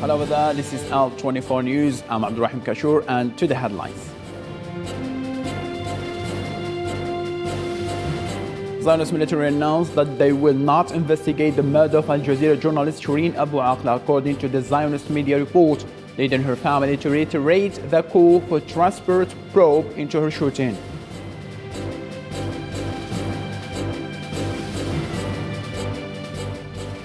Hello there, this is Al24 News. I'm Abdurrahim Kashur and to the headlines. Zionist military announced that they will not investigate the murder of Al Jazeera journalist Shireen Abu Akleh, according to the Zionist media report, leading her family to reiterate the call for transparent probe into her shooting.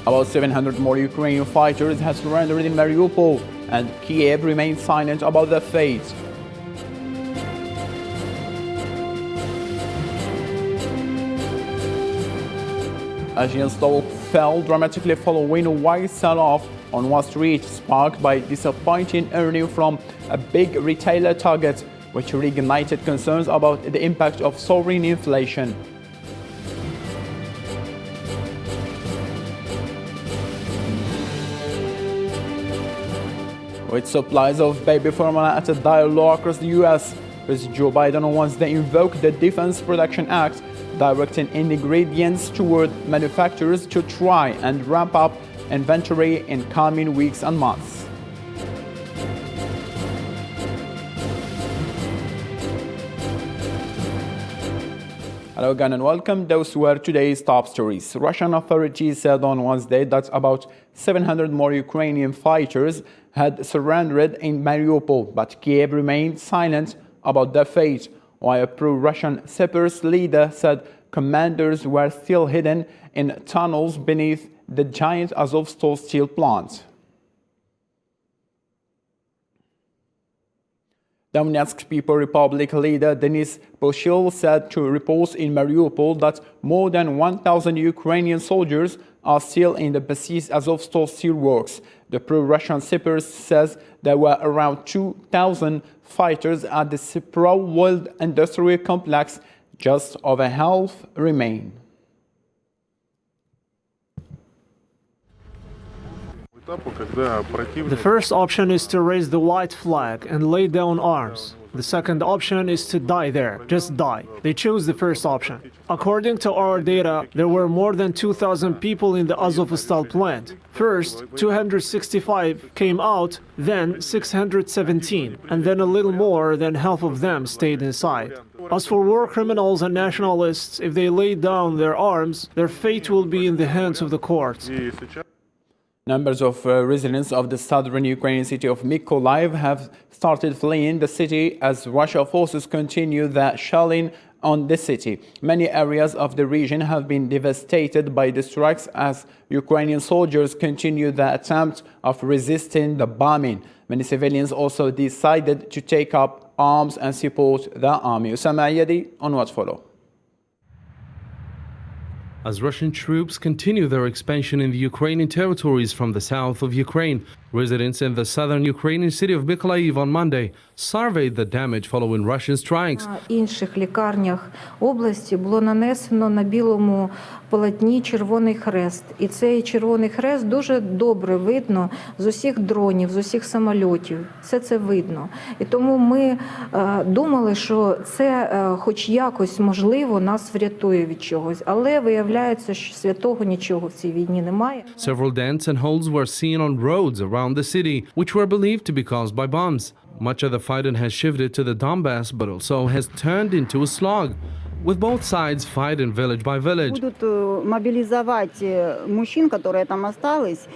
About 700 more Ukrainian fighters have surrendered in Mariupol, and Kiev remains silent about their fate. Asian stock fell dramatically following a wide sell-off on Wall Street, sparked by disappointing earnings from a big retailer Target, which reignited concerns about the impact of soaring inflation. With supplies of baby formula at a dire low across the US, President Joe Biden on Wednesday invoked the Defense Production Act, directing ingredients toward manufacturers to try and ramp up inventory in coming weeks and months. Hello again and welcome. Those were today's top stories. Russian authorities said on Wednesday that about 700 more Ukrainian fighters had surrendered in Mariupol, but Kiev remained silent about their fate, while a pro-Russian separatist leader said commanders were still hidden in tunnels beneath the giant Azovstal steel plant. Donetsk People Republic leader Denis Poshil said to reports in Mariupol that more than 1,000 Ukrainian soldiers are still in the besieged Azovstal steelworks. The pro-Russian separatist says there were around 2,000 fighters at the Sepro World Industrial Complex. Just over half remain. The first option is to raise the white flag and lay down arms. The second option is to die there, just die. They chose the first option. According to our data, there were more than 2,000 people in the Azovstal plant. First, 265 came out, then 617, and then a little more than half of them stayed inside. As for war criminals and nationalists, if they lay down their arms, their fate will be in the hands of the courts. Numbers of residents of the southern Ukrainian city of Mykolaiv have started fleeing the city as Russian forces continue the shelling on the city. Many areas of the region have been devastated by the strikes as Ukrainian soldiers continue the attempt of resisting the bombing. Many civilians also decided to take up arms and support the army. Usama Ayadi on what follow. As Russian troops continue their expansion in the Ukrainian territories from the south of Ukraine, residents in the southern Ukrainian city of Mykolaiv on Monday surveyed the damage following Russian strikes. В інших лікарнях області було нанесено на білому полотні червоний хрест. І цей червоний хрест дуже добре видно з усіх дронів, з усіх самольотів. Все це видно. І тому ми думали, що це хоч якось, можливо, нас врятує від чогось. Але виявляється, що святого нічого в цій війні немає. Several dents and holes were seen on roads around the city, which were believed to be caused by bombs. Much of the fighting has shifted to the Donbass, but also has turned into a slog, with both sides fighting village by village. Будут мобилизовать мужчин, которые там остались,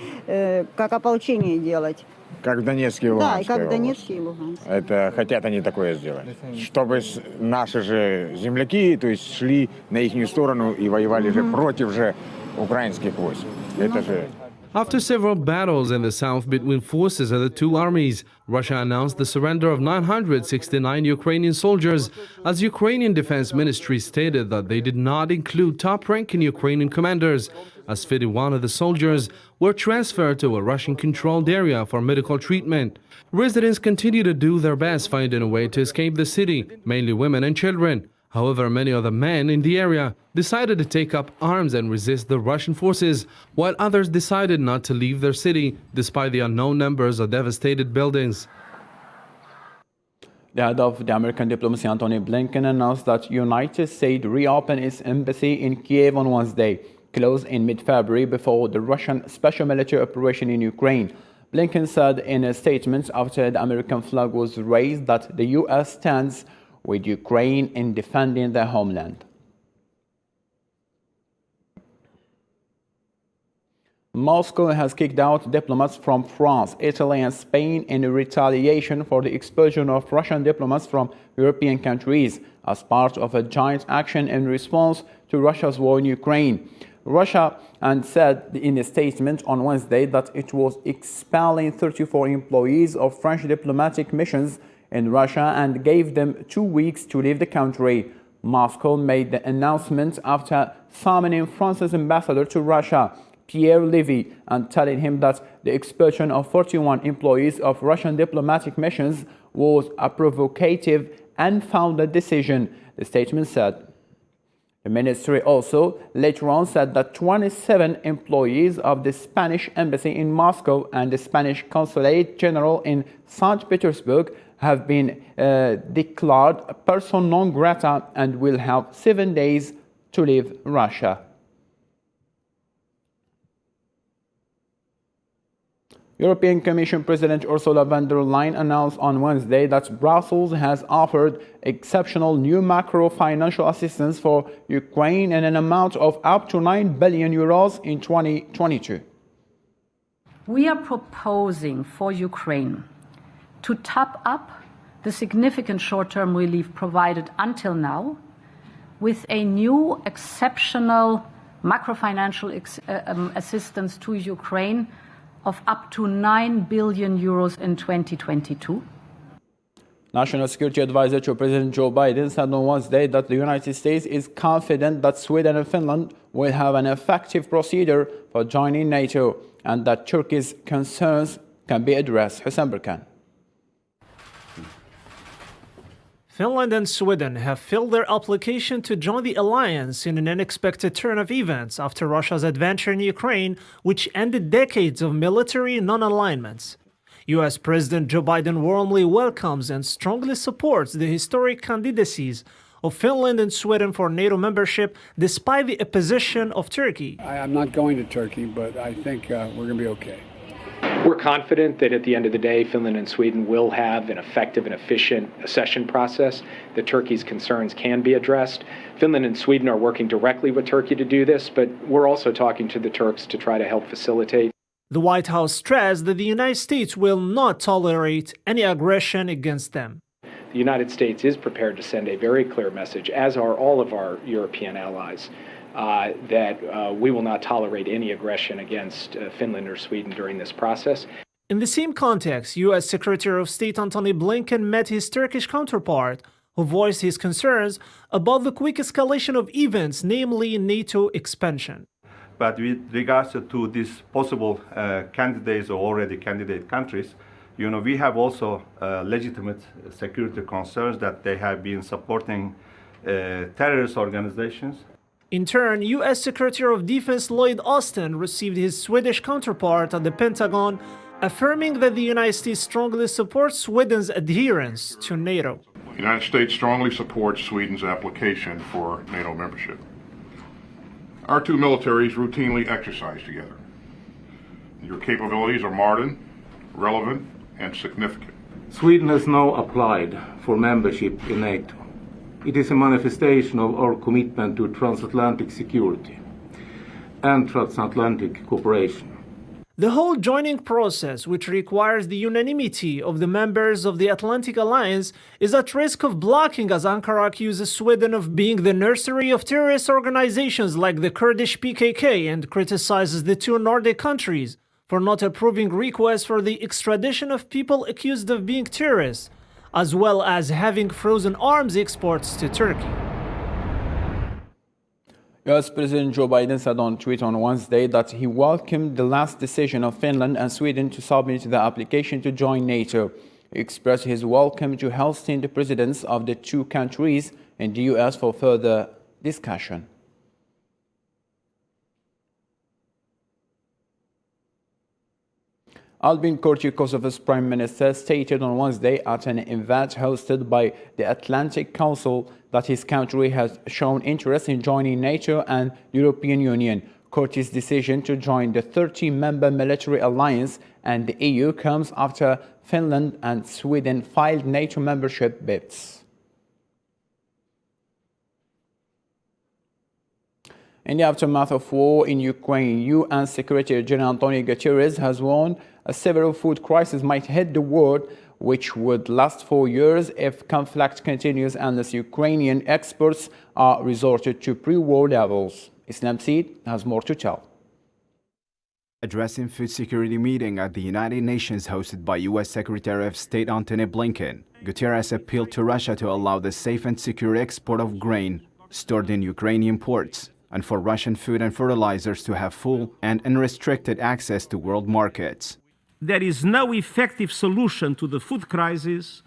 как ополчение делать. Как в Донецке и Луганске. Да, и как в Донецке и Луганске. Это хотят они такое сделать. Чтобы наши же земляки, то есть шли на ихнюю сторону и воевали же против же украинских войск. Это же... After several battles in the south between forces of the two armies, Russia announced the surrender of 969 Ukrainian soldiers, as Ukrainian Defense Ministry stated that they did not include top-ranking Ukrainian commanders, as 51 of the soldiers were transferred to a Russian-controlled area for medical treatment. Residents continue to do their best finding a way to escape the city, mainly women and children. However, many of the men in the area decided to take up arms and resist the Russian forces, while others decided not to leave their city, despite the unknown numbers of devastated buildings. The head of the American diplomacy, Antony Blinken, announced that the United States reopened its embassy in Kiev on Wednesday, closed in mid-February before the Russian special military operation in Ukraine. Blinken said in a statement after the American flag was raised that the U.S. stands with Ukraine in defending their homeland. Moscow has kicked out diplomats from France, Italy and Spain in retaliation for the expulsion of Russian diplomats from European countries as part of a joint action in response to Russia's war in Ukraine. Russia said in a statement on Wednesday that it was expelling 34 employees of French diplomatic missions in Russia and gave them 2 weeks to leave the country. Moscow made the announcement after summoning France's ambassador to Russia, Pierre Levy, and telling him that the expulsion of 41 employees of Russian diplomatic missions was a provocative and unfounded decision, the statement said. The ministry also later on said that 27 employees of the Spanish embassy in Moscow and the Spanish consulate general in St. Petersburg have been declared persona non grata and will have 7 days to leave Russia. European Commission President Ursula von der Leyen announced on Wednesday that Brussels has offered exceptional new macro-financial assistance for Ukraine in an amount of up to €9 billion in 2022. We are proposing for Ukraine to top up the significant short-term relief provided until now with a new exceptional macro-financial assistance to Ukraine of up to €9 billion in 2022. National Security Advisor to President Joe Biden said on Wednesday that the United States is confident that Sweden and Finland will have an effective procedure for joining NATO and that Turkey's concerns can be addressed. Hussein Burkan. Finland and Sweden have filed their application to join the alliance in an unexpected turn of events after Russia's adventure in Ukraine, which ended decades of military non-alignments. U.S. President Joe Biden warmly welcomes and strongly supports the historic candidacies of Finland and Sweden for NATO membership, despite the opposition of Turkey. I'm not going to Turkey, but I think we're going to be okay. We're confident that at the end of the day, Finland and Sweden will have an effective and efficient accession process, that Turkey's concerns can be addressed. Finland and Sweden are working directly with Turkey to do this, but we're also talking to the Turks to try to help facilitate. The White House stressed that the United States will not tolerate any aggression against them. The United States is prepared to send a very clear message, as are all of our European allies, that we will not tolerate any aggression against Finland or Sweden during this process. In the same context, U.S. Secretary of State Antony Blinken met his Turkish counterpart, who voiced his concerns about the quick escalation of events, namely NATO expansion. But with regards to these possible candidates or already candidate countries, we have also legitimate security concerns that they have been supporting terrorist organizations. In turn, U.S. Secretary of Defense Lloyd Austin received his Swedish counterpart at the Pentagon, affirming that the United States strongly supports Sweden's adherence to NATO. The United States strongly supports Sweden's application for NATO membership. Our two militaries routinely exercise together. Your capabilities are modern, relevant, and significant. Sweden has now applied for membership in NATO. It is a manifestation of our commitment to transatlantic security and transatlantic cooperation. The whole joining process, which requires the unanimity of the members of the Atlantic Alliance, is at risk of blocking as Ankara accuses Sweden of being the nursery of terrorist organizations like the Kurdish PKK and criticizes the two Nordic countries for not approving requests for the extradition of people accused of being terrorists, as well as having frozen arms exports to Turkey. U.S. President Joe Biden said on Twitter on Wednesday that he welcomed the last decision of Finland and Sweden to submit the application to join NATO. He expressed his welcome to hosting the presidents of the two countries in the U.S. for further discussion. Albin Kurti, Kosovo's Prime Minister, stated on Wednesday at an event hosted by the Atlantic Council that his country has shown interest in joining NATO and European Union. Kurti's decision to join the 30-member military alliance and the EU comes after Finland and Sweden filed NATO membership bids. In the aftermath of war in Ukraine, UN Secretary General Antonio Guterres has warned a severe food crisis might hit the world, which would last for years if conflict continues unless Ukrainian exports are resorted to pre-war levels. Islam Seed has more to tell. Addressing food security meeting at the United Nations hosted by U.S. Secretary of State Antony Blinken, Guterres appealed to Russia to allow the safe and secure export of grain stored in Ukrainian ports, and for Russian food and fertilizers to have full and unrestricted access to world markets. There is no effective solution to the food crisis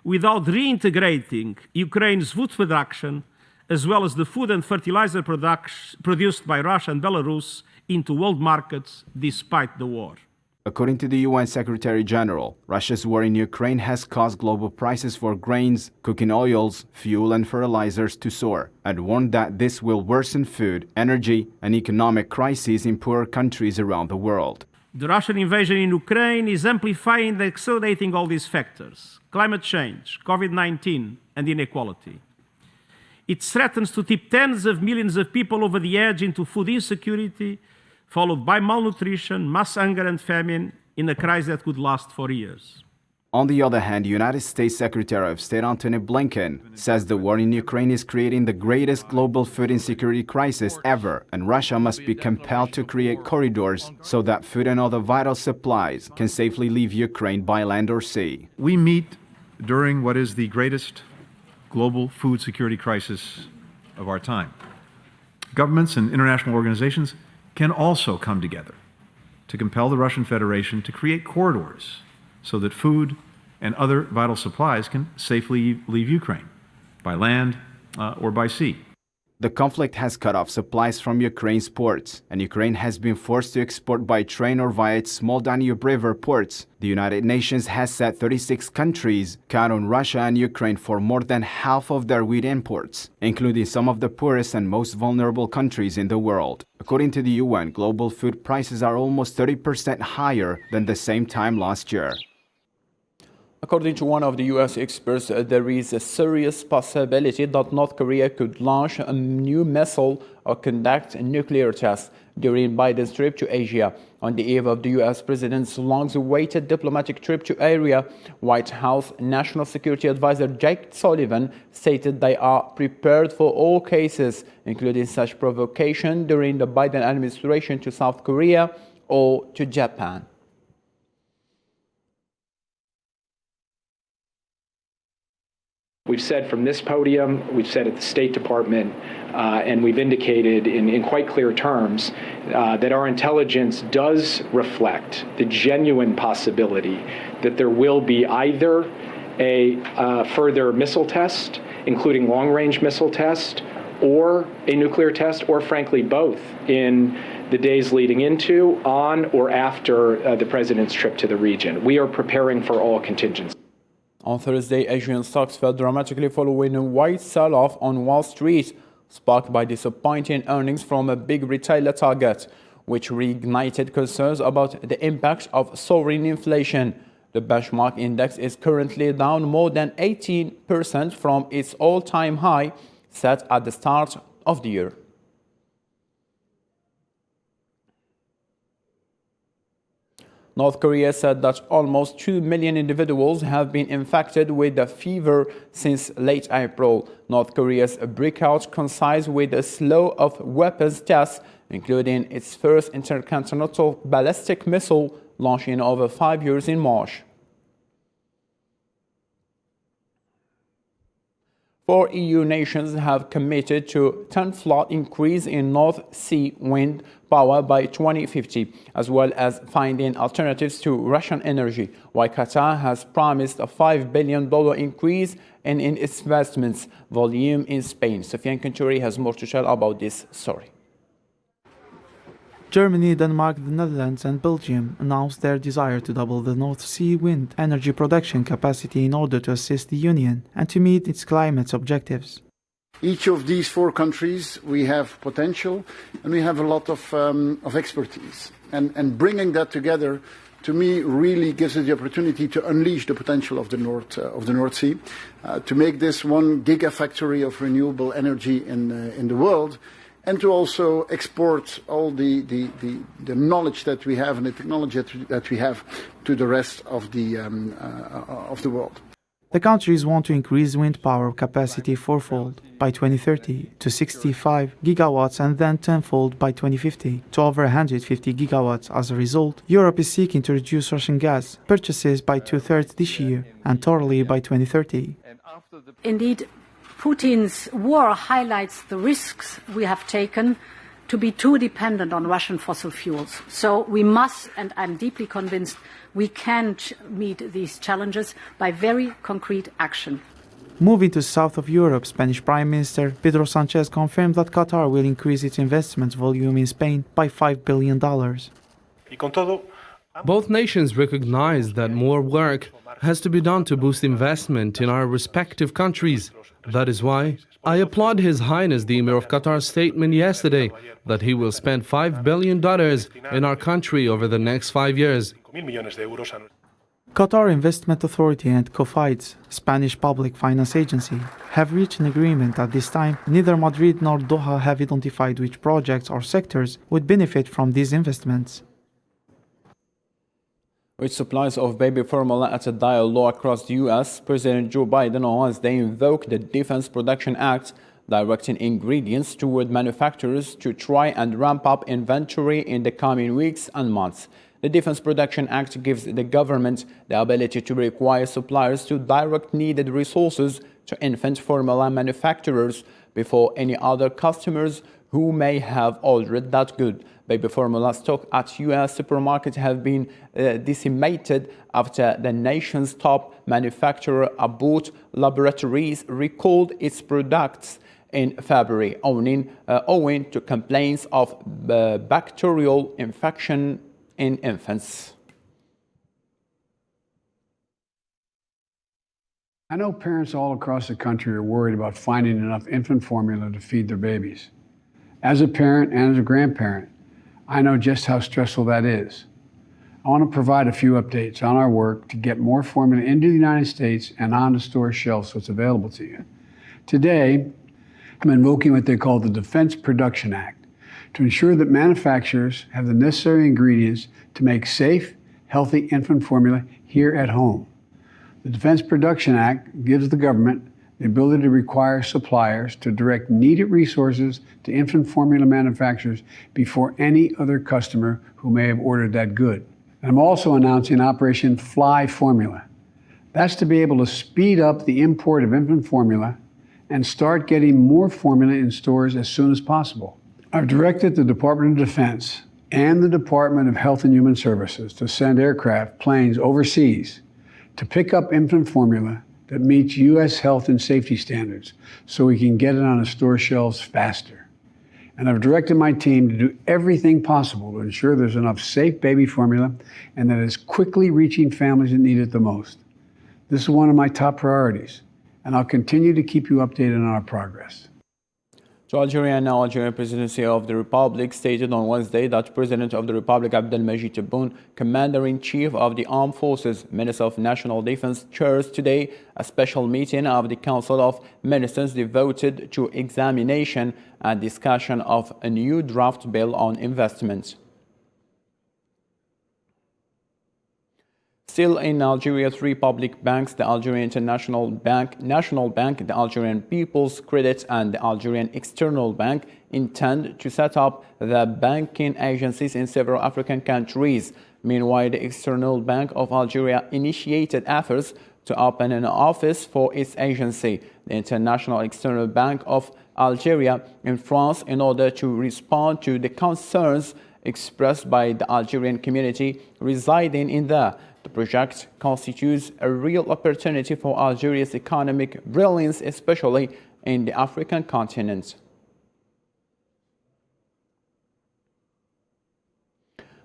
without reintegrating Ukraine's food production, as well as the food and fertilizer produced by Russia and Belarus, into world markets despite the war. According to the UN Secretary General, Russia's war in Ukraine has caused global prices for grains, cooking oils, fuel and fertilizers to soar, and warned that this will worsen food, energy and economic crises in poorer countries around the world. The Russian invasion in Ukraine is amplifying and accelerating all these factors: climate change, COVID-19 and inequality. It threatens to tip tens of millions of people over the edge into food insecurity, followed by malnutrition, mass hunger and famine in a crisis that could last for years. On the other hand, United States Secretary of State Antony Blinken says the war in Ukraine is creating the greatest global food insecurity crisis ever, and Russia must be compelled to create corridors so that food and other vital supplies can safely leave Ukraine by land or sea. We meet during what is the greatest global food security crisis of our time. Governments and international organizations can also come together to compel the Russian Federation to create corridors so that food and other vital supplies can safely leave Ukraine by land or by sea. The conflict has cut off supplies from Ukraine's ports, and Ukraine has been forced to export by train or via its small Danube River ports. The United Nations has said 36 countries count on Russia and Ukraine for more than half of their wheat imports, including some of the poorest and most vulnerable countries in the world. According to the UN, global food prices are almost 30% higher than the same time last year. According to one of the U.S. experts, there is a serious possibility that North Korea could launch a new missile or conduct a nuclear test during Biden's trip to Asia. On the eve of the U.S. president's long-awaited diplomatic trip to area, White House National Security Advisor Jake Sullivan stated they are prepared for all cases, including such provocation during the Biden administration to South Korea or to Japan. We've said from this podium, we've said at the State Department, and we've indicated in quite clear terms that our intelligence does reflect the genuine possibility that there will be either a further missile test, including long-range missile test, or a nuclear test, or frankly both, in the days leading into, on, or after the president's trip to the region. We are preparing for all contingencies. On Thursday, Asian stocks fell dramatically following a wide sell-off on Wall Street, sparked by disappointing earnings from a big retailer Target, which reignited concerns about the impact of soaring inflation. The benchmark index is currently down more than 18% from its all-time high set at the start of the year. North Korea said that almost 2 million individuals have been infected with the fever since late April. North Korea's breakout coincides with a slew of weapons tests, including its first intercontinental ballistic missile launched in over 5 years in March. 4 EU nations have committed to 10-fold increase in North Sea wind power by 2050, as well as finding alternatives to Russian energy, while Qatar has promised a $5 billion increase in its investments volume in Spain. Sofiane Kanturi has more to tell about this story. Germany, Denmark, the Netherlands and Belgium announced their desire to double the North Sea wind energy production capacity in order to assist the Union and to meet its climate objectives. Each of these 4 countries, we have potential and we have a lot of expertise. And bringing that together to me, really gives us the opportunity to unleash the potential of the North Sea, to make this one gigafactory of renewable energy in the world, and to also export all the knowledge that we have and the technology that we have to the rest of the world. The countries want to increase wind power capacity fourfold by 2030 to 65 gigawatts and then tenfold by 2050 to over 150 gigawatts. As a result, Europe is seeking to reduce Russian gas purchases by two-thirds this year and totally by 2030. Indeed, Putin's war highlights the risks we have taken to be too dependent on Russian fossil fuels. So we must, and I'm deeply convinced, we can meet these challenges by very concrete action. Moving to south of Europe, Spanish Prime Minister Pedro Sánchez confirmed that Qatar will increase its investment volume in Spain by $5 billion. Both nations recognize that more work has to be done to boost investment in our respective countries. That is why I applaud His Highness the Emir of Qatar's statement yesterday that he will spend $5 billion in our country over the next 5 years. Qatar Investment Authority and COFIDES, Spanish Public Finance Agency, have reached an agreement. At this time, neither Madrid nor Doha have identified which projects or sectors would benefit from these investments. With supplies of baby formula at a dire low across the U.S., President Joe Biden on Wednesday invoked the Defense Production Act, directing ingredients toward manufacturers to try and ramp up inventory in the coming weeks and months. The Defense Production Act gives the government the ability to require suppliers to direct needed resources to infant formula manufacturers before any other customers who may have ordered that good. Baby formula stock at U.S. supermarkets have been decimated after the nation's top manufacturer, Abbott Laboratories, recalled its products in February, owing to complaints of bacterial infection in infants. I know parents all across the country are worried about finding enough infant formula to feed their babies. As a parent and as a grandparent, I know just how stressful that is. I want to provide a few updates on our work to get more formula into the United States and on the store shelves so it's available to you. Today, I'm invoking what they call the Defense Production Act to ensure that manufacturers have the necessary ingredients to make safe, healthy infant formula here at home. The Defense Production Act gives the government the ability to require suppliers to direct needed resources to infant formula manufacturers before any other customer who may have ordered that good. And I'm also announcing Operation Fly Formula. That's to be able to speed up the import of infant formula and start getting more formula in stores as soon as possible. I've directed the Department of Defense and the Department of Health and Human Services to send aircraft, planes overseas to pick up infant formula that meets U.S. health and safety standards so we can get it on the store shelves faster. And I've directed my team to do everything possible to ensure there's enough safe baby formula and that it's quickly reaching families that need it the most. This is one of my top priorities, and I'll continue to keep you updated on our progress. The Algerian Presidency of the Republic stated on Wednesday that President of the Republic Abdelmajid Tebboune, Commander-in-Chief of the Armed Forces, Minister of National Defense, chairs today a special meeting of the Council of Ministers devoted to examination and discussion of a new draft bill on investment. Still in Algeria, three public banks, the Algerian International Bank, National Bank, the Algerian People's Credit, and the Algerian External Bank, intend to set up the banking agencies in several African countries. Meanwhile, the External Bank of Algeria initiated efforts to open an office for its agency, the International External Bank of Algeria, in France, in order to respond to the concerns expressed by the Algerian community residing in there. The project constitutes a real opportunity for Algeria's economic brilliance, especially in the African continent.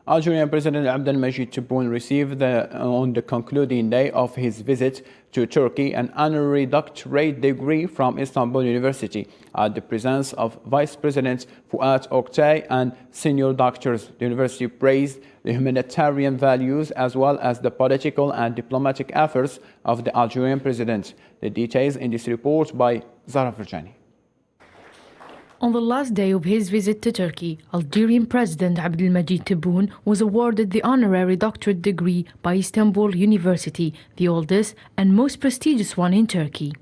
Algerian President Abdelmajid Tebboune received on the concluding day of his visit to Turkey an honorary doctorate degree from Istanbul University at the presence of Vice President Fouad Oktay and senior doctors. The university praised the humanitarian values as well as the political and diplomatic efforts of the Algerian president. The details in this report by Zara Virjani. On the last day of his visit to Turkey, Algerian President Abdelmajid Tebboune was awarded the honorary doctorate degree by Istanbul University, the oldest and most prestigious one in Turkey.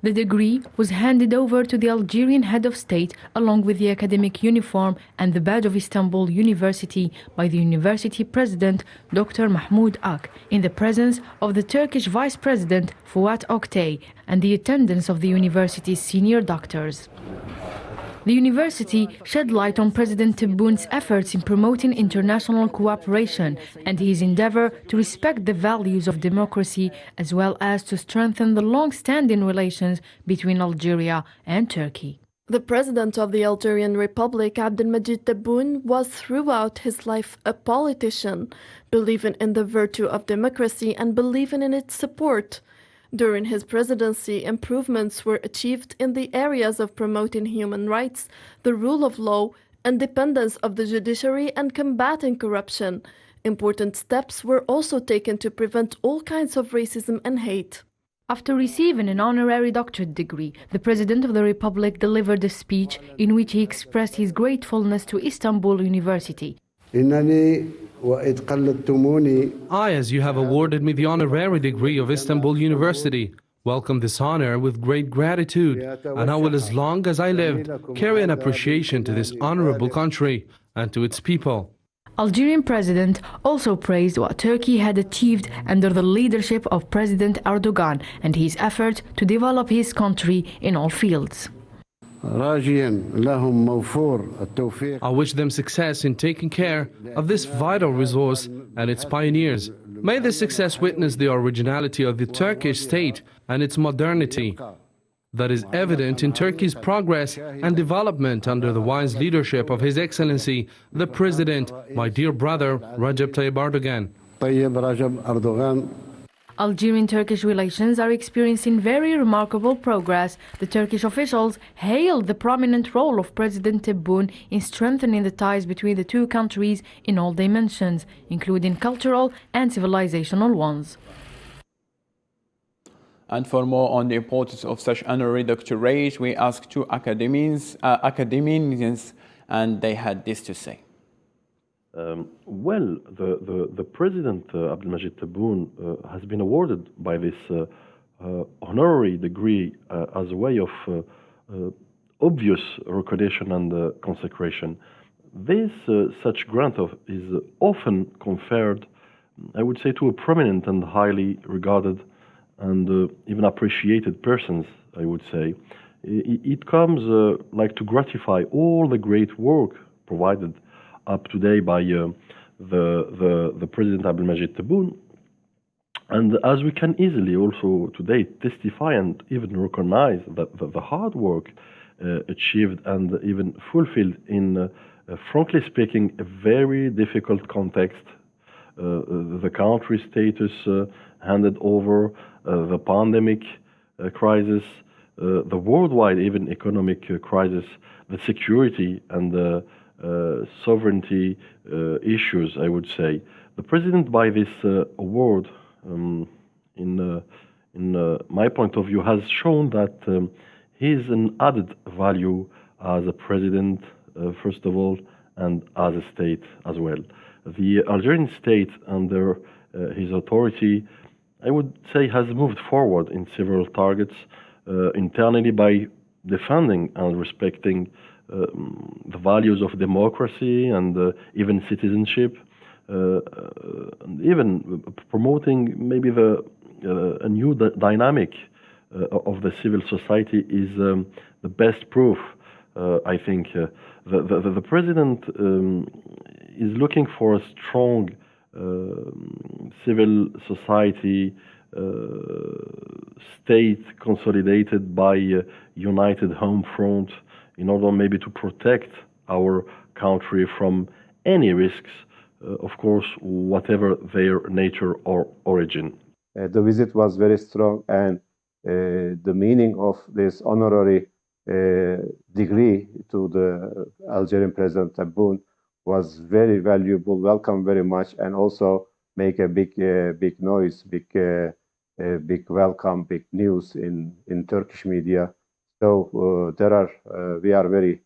The degree was handed over to the Algerian head of state along with the academic uniform and the badge of Istanbul University by the university president Dr. Mahmoud Ak in the presence of the Turkish vice president Fouad Oktay and the attendance of the university's senior doctors. The university shed light on President Tebboune's efforts in promoting international cooperation and his endeavor to respect the values of democracy as well as to strengthen the long-standing relations between Algeria and Turkey. The president of the Algerian Republic, Abdelmajid Tebboune, was throughout his life a politician, believing in the virtue of democracy and believing in its support. During his presidency, improvements were achieved in the areas of promoting human rights, the rule of law, independence of the judiciary, and combating corruption. Important steps were also taken to prevent all kinds of racism and hate. After receiving an honorary doctorate degree, the President of the Republic delivered a speech in which he expressed his gratefulness to Istanbul University. I, as you have awarded me the honorary degree of Istanbul University, welcome this honor with great gratitude, and I will, as long as I live, carry an appreciation to this honorable country and to its people. Algerian President also praised what Turkey had achieved under the leadership of President Erdogan and his effort to develop his country in all fields. I wish them success in taking care of this vital resource and its pioneers. May this success witness the originality of the Turkish state and its modernity that is evident in Turkey's progress and development under the wise leadership of His Excellency, the President, my dear brother, Recep Tayyip Erdogan. Algerian-Turkish relations are experiencing very remarkable progress. The Turkish officials hailed the prominent role of President Tebboune in strengthening the ties between the two countries in all dimensions, including cultural and civilizational ones. And for more on the importance of such honorary doctorate, we asked two academians, and they had this to say. Well, the President, Abdelmajid Tebboune, has been awarded by this honorary degree as a way of obvious recognition and consecration. This such grant is often conferred, I would say, to a prominent and highly regarded and even appreciated persons, I would say. It comes like to gratify all the great work provided up today by the President Abdelmajid Tebboune. And as we can easily also today testify and even recognize that the hard work achieved and even fulfilled in, frankly speaking, a very difficult context, the country status handed over, the pandemic crisis, the worldwide even economic crisis, the security and sovereignty issues, I would say. The President, by this award, in my point of view, has shown that he is an added value as a President, first of all, and as a state as well. The Algerian state, under his authority, I would say, has moved forward in several targets internally by defending and respecting the values of democracy and even citizenship, and even promoting maybe a new dynamic of the civil society is the best proof. I think the President is looking for a strong civil society state consolidated by a united home front in order maybe to protect our country from any risks, of course, whatever their nature or origin. The visit was very strong, and the meaning of this honorary degree to the Algerian President Tebboune was very valuable, welcome very much, and also make a big noise, big welcome, big news in Turkish media. So we are very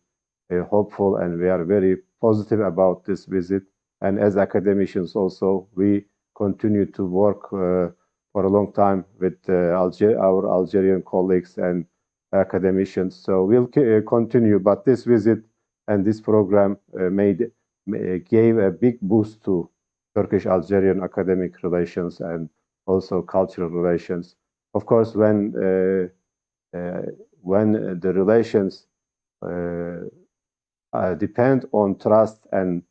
hopeful, and we are very positive about this visit. And as academicians also, we continue to work for a long time with our Algerian colleagues and academicians. So we'll continue, but this visit and this program gave a big boost to Turkish-Algerian academic relations and also cultural relations. Of course, when the relations depend on trust and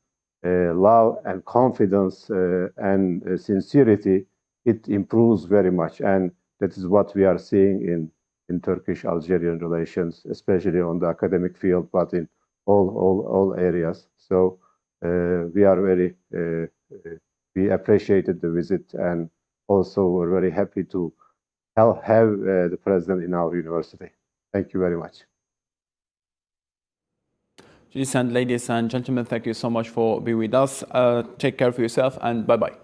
love and confidence and sincerity, it improves very much, and that is what we are seeing in Turkish-Algerian relations, especially on the academic field, but in all areas. So we are we appreciated the visit, and also we're very happy to have the president in our university. Thank you very much. Ladies and gentlemen, thank you so much for being with us. Take care of yourself, and bye-bye.